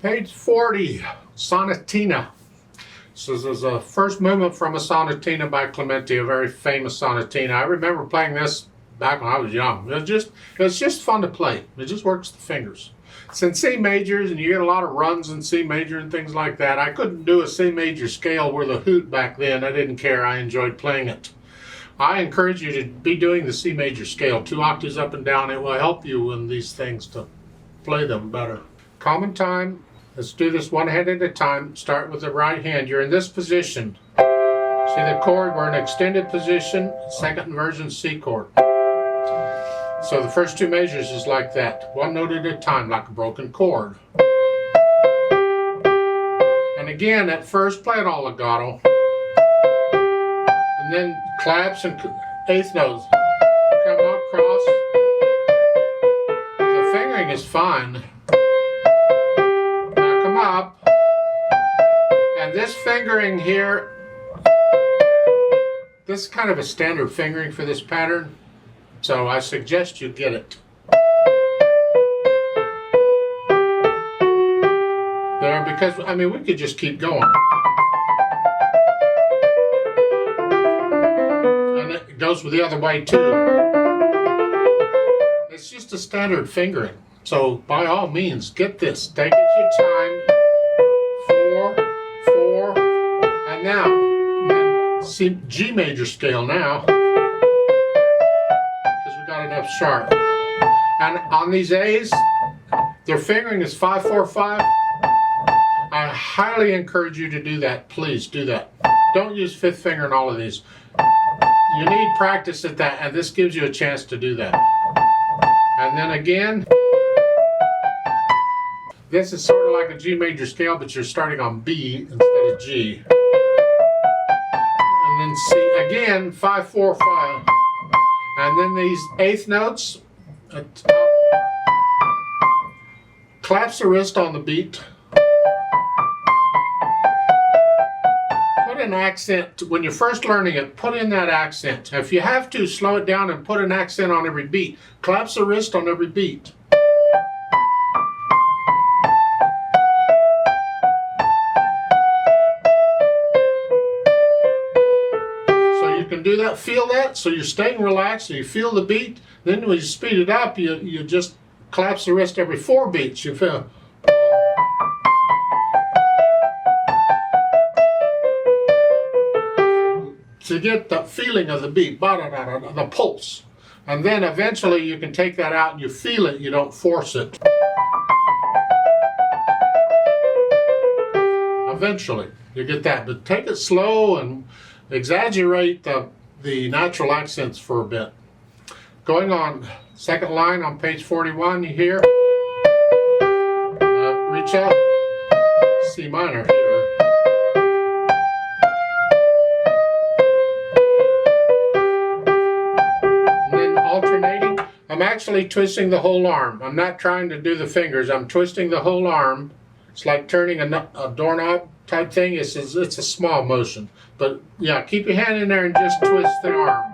Page 40, Sonatina. So this is a first movement from a Sonatina by Clementi, a very famous Sonatina. I remember playing this back when I was young. It's just fun to play. It just works the fingers. It's in C majors, and you get a lot of runs in C major and things like that. I couldn't do a C major scale with a hoot back then. I didn't care. I enjoyed playing it. I encourage you to be doing the C major scale, 2 octaves up and down. It will help you in these things to play them better. Common time. Let's do this one hand at a time. Start with the right hand. You're in this position. See the chord? We're in extended position. Second inversion C chord. So the first 2 measures is like that. 1 note at a time, like a broken chord. And again, at first, play it all legato. And then claps and 8th notes. Come across. The fingering is fine. Now come up. And this fingering here, this is kind of a standard fingering for this pattern. So I suggest you get it. There, because, I mean, we could just keep going. And it goes with the other way too. It's just a standard fingering. So by all means, get this. Take it your time. 4, 4, and now, see G major scale now. An F sharp. And on these A's, their fingering is 5, 4, 5. I highly encourage you to do that. Please do that. Don't use 5th finger in all of these. You need practice at that, and this gives you a chance to do that. And then again, this is sort of like a G major scale, but you're starting on B instead of G. And then C again, 5, 4, 5. And then these 8th notes, claps the wrist on the beat. Put an accent, when you're first learning it, put in that accent. If you have to, slow it down and put an accent on every beat. Claps the wrist on every beat. Can do that, feel that, so you're staying relaxed and you feel the beat. Then when you speed it up, you just claps the wrist every 4 beats. You feel to get the feeling of the beat, the pulse. And then eventually you can take that out and you feel it, you don't force it. Eventually you get that, but take it slow and exaggerate the natural accents for a bit. Going on, second line on page 41, you hear, reach out, C minor here. And then alternating, I'm actually twisting the whole arm. I'm not trying to do the fingers, I'm twisting the whole arm. It's like turning a doorknob type thing. It's a small motion. But yeah, keep your hand in there and just twist the arm.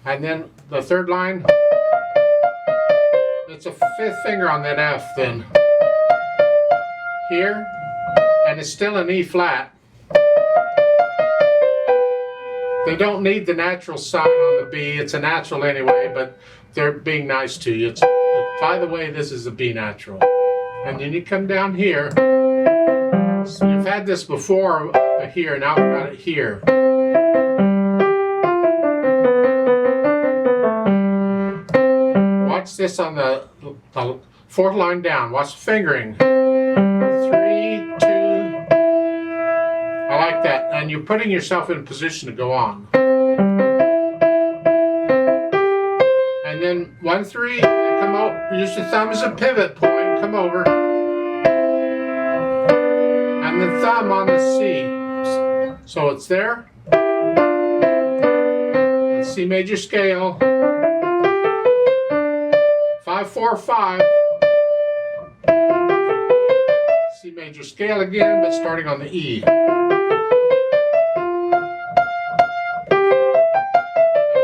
And then the 3rd line, it's a 5th finger on that F then. Here, and it's still an E flat. They don't need the natural sign on the B. It's a natural anyway, but they're being nice to you. By the way, this is a B natural. And then you come down here. So you've had this before here, now we've got it here. Watch this on the 4th line down. Watch the fingering. 3, 2. I like that. And you're putting yourself in a position to go on. And then 1, 3, come out. Use your thumb as a pivot point. Come over. And the thumb on the C. So it's there. The C major scale. 5, 4, 5. C major scale again, but starting on the E. And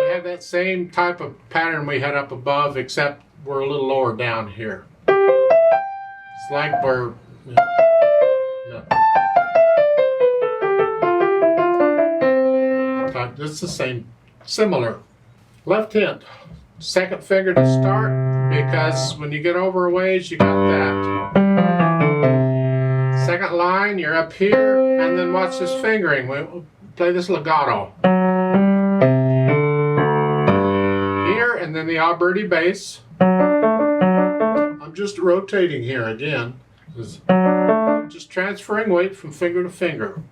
we have that same type of pattern we had up above, except we're a little lower down here. It's like we're... No. It's the same, similar. Left hand, second finger to start, because when you get over a ways, you got that. Second line, you're up here, and then watch this fingering. We'll play this legato. Here, and then the Alberti bass. I'm just rotating here again. Just transferring weight from finger to finger.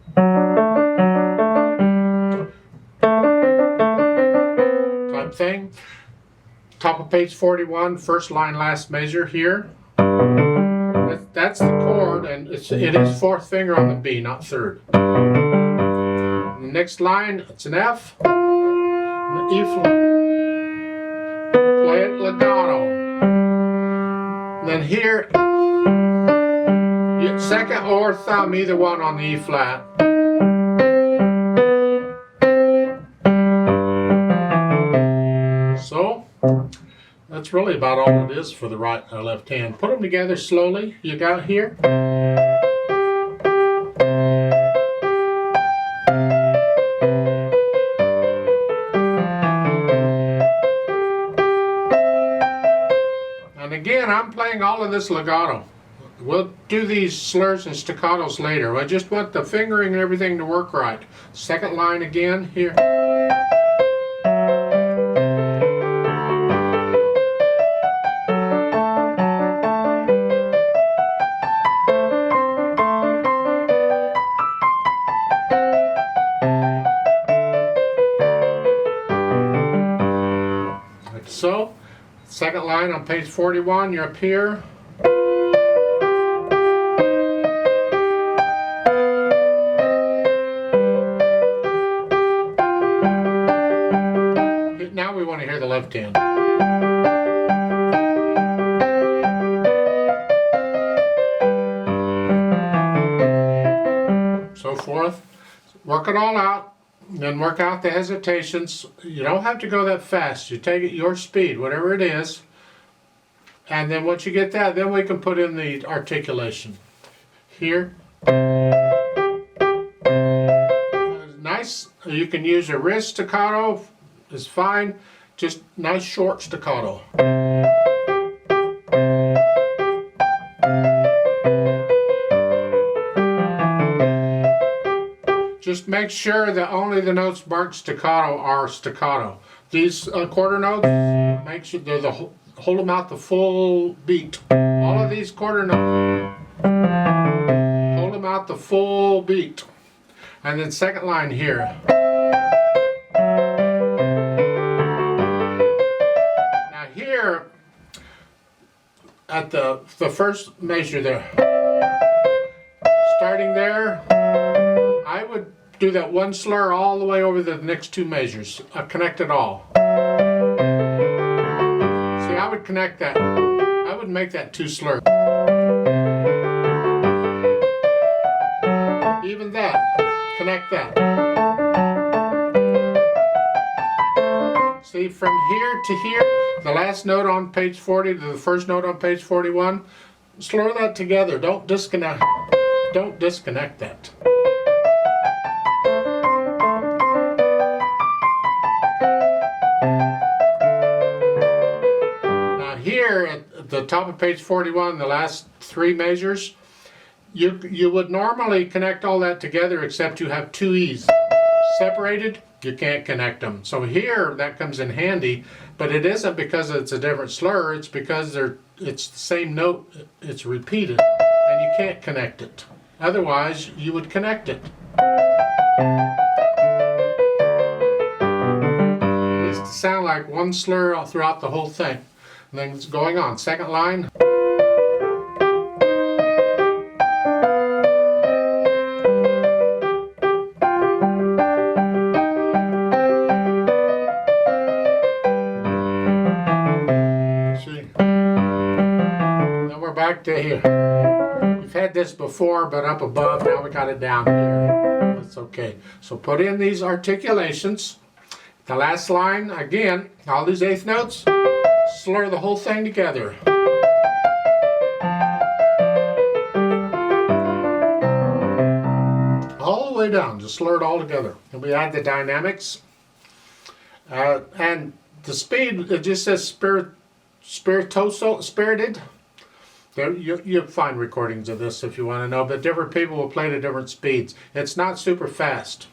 Type thing. Top of page 41, first line, last measure here. That's the chord, and it is fourth finger on the B, not third. The next line, it's an F, and an E flat. Play it legato. Then here, second or thumb, either one on the E flat. So, that's really about all it is for the right and left hand. Put them together slowly. You got here. And again, I'm playing all of this legato. We'll do these slurs and staccatos later. I just want the fingering and everything to work right. Second line again here. Like so. Second line on page 41, you're up here. Now we want to hear the left hand. So forth. Work it all out, then work out the hesitations. You don't have to go that fast. You take it your speed, whatever it is. And then once you get that, then we can put in the articulation. Here. Nice. You can use a wrist staccato. Is fine, just nice short staccato. Just make sure that only the notes marked staccato are staccato. These quarter notes, make sure they're hold them out the full beat. All of these quarter notes, hold them out the full beat. And then second line here. Here, at the first measure there, starting there, I would do that one slur all the way over the next two measures. Connect it all. See, I would connect that. I would make that two slurs. Even that, connect that. See, from here to here, the last note on page 40 to the first note on page 41, slur that together. Don't disconnect that. Now here at the top of page 41, the last three measures, you would normally connect all that together, except you have two E's. Separated, you can't connect them. So here that comes in handy, but it isn't because it's a different slur, it's because it's the same note, it's repeated, and you can't connect it. Otherwise, you would connect it. It needs to sound like one slur all throughout the whole thing. And then it's going on. Second line. Back to here. We've had this before, but up above, now we got it down here. That's okay. So put in these articulations. The last line, again, all these eighth notes, slur the whole thing together. way down, just slur it all together. And we add the dynamics. And the speed, it just says spirited. There, you'll find recordings of this if you want to know, but different people will play to different speeds. It's not super fast.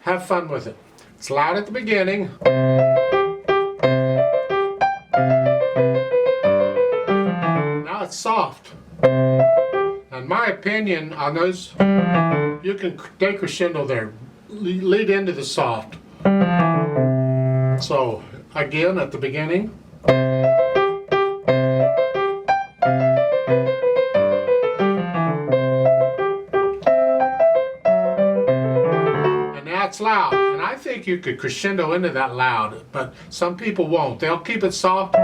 Have fun with it. It's loud at the beginning. Now it's soft. In my opinion on those, you can decrescendo there. Lead into the soft. So, again at the beginning. And now it's loud. And I think you could crescendo into that loud, but some people won't. They'll keep it soft.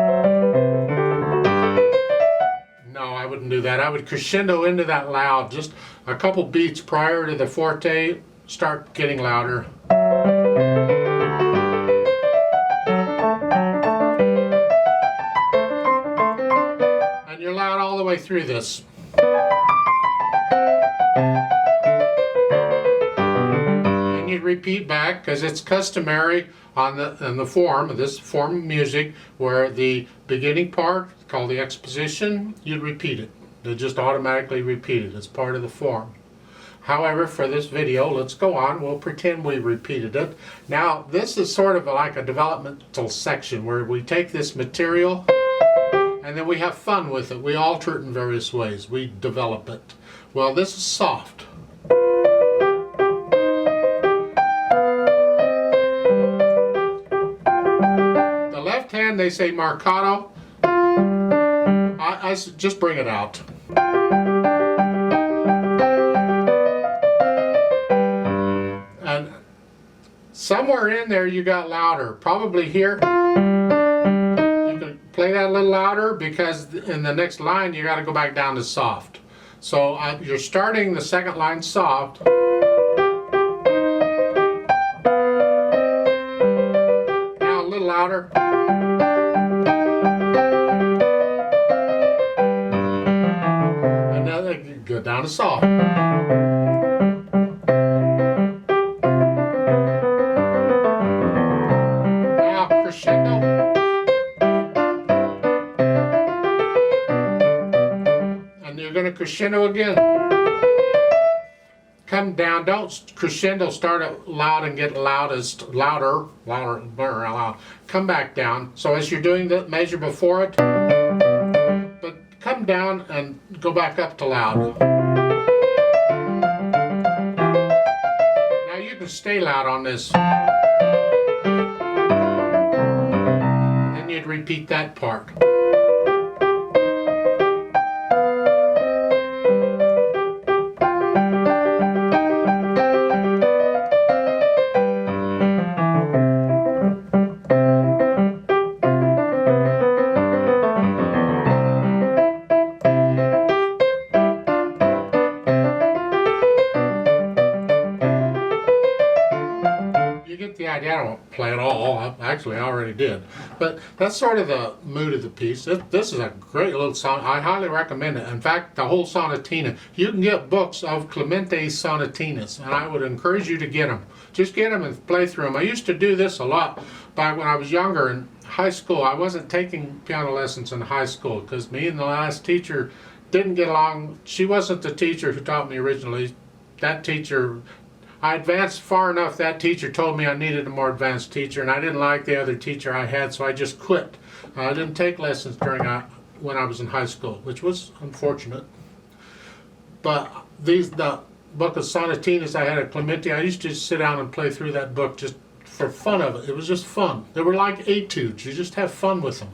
No, I wouldn't do that. I would crescendo into that loud. Just a couple beats prior to the forte, start getting louder. And you're loud all the way through this. And you'd repeat back, because it's customary on the form of this form of music, where the beginning part, called the exposition, you'd repeat it. They just automatically repeat it. It's part of the form. However, for this video, let's go on. We'll pretend we repeated it. Now, this is sort of like a developmental section where we take this material and then we have fun with it. We alter it in various ways. We develop it. Well, this is soft. The left hand, they say marcato. I just bring it out. And somewhere in there you got louder. Probably here. You can play that a little louder because in the next line you got to go back down to soft. So you're starting the second line soft. Now a little louder. Go down to soft. Now crescendo. And you're going to crescendo again. Come down. Don't crescendo. Start it loud and get loudest, louder. Come back down. So as you're doing the measure before it, come down and go back up to loud. Now you can stay loud on this. And then you'd repeat that part. The idea. I don't play it all. Actually, I already did. But that's sort of the mood of the piece. This is a great little song. I highly recommend it. In fact, the whole Sonatina. You can get books of Clementi Sonatinas, and I would encourage you to get them. Just get them and play through them. I used to do this a lot back when I was younger in high school. I wasn't taking piano lessons in high school because me and the last teacher didn't get along. She wasn't the teacher who taught me originally. That teacher, I advanced far enough, that teacher told me I needed a more advanced teacher, and I didn't like the other teacher I had, so I just quit. I didn't take lessons when I was in high school, which was unfortunate. But the book of Sonatinas I had at Clementi, I used to just sit down and play through that book just for fun of it. It was just fun. They were like etudes. You just have fun with them.